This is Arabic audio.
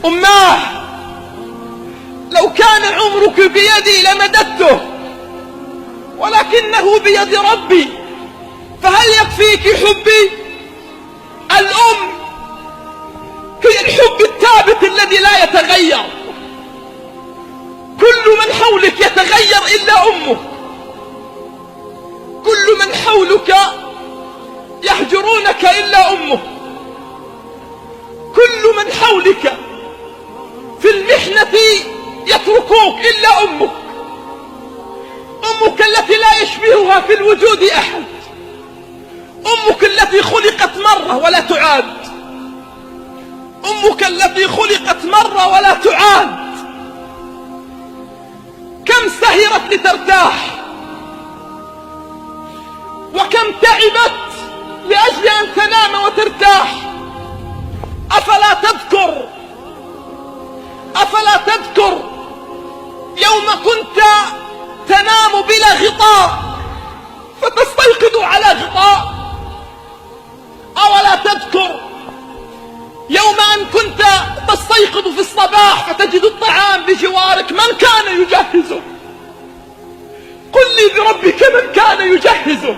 أماه لو كان عمرك بيدي لمددته، ولكنه بيد ربي، فهل يكفيك حبي؟ الأم هي الحب الثابت الذي لا يتغير. كل من حولك يتغير إلا أمك، كل من حولك يهجرونك إلا أمك، كل من حولك في المحنة يتركوك إلا أمك. أمك التي لا يشبهها في الوجود أحد، أمك التي خلقت مرة ولا تعاد، أمك التي خلقت مرة ولا تعاد. كم سهرت لترتاح، وكم تعبت لأجل أن تنام وترتاح. أفلا تذكر يوم كنت تنام بلا غطاء فتستيقظ على غطاء؟ أولا تذكر يوم أن كنت تستيقظ في الصباح فتجد الطعام بجوارك؟ من كان يجهزه؟ قل لي بربك من كان يجهزه.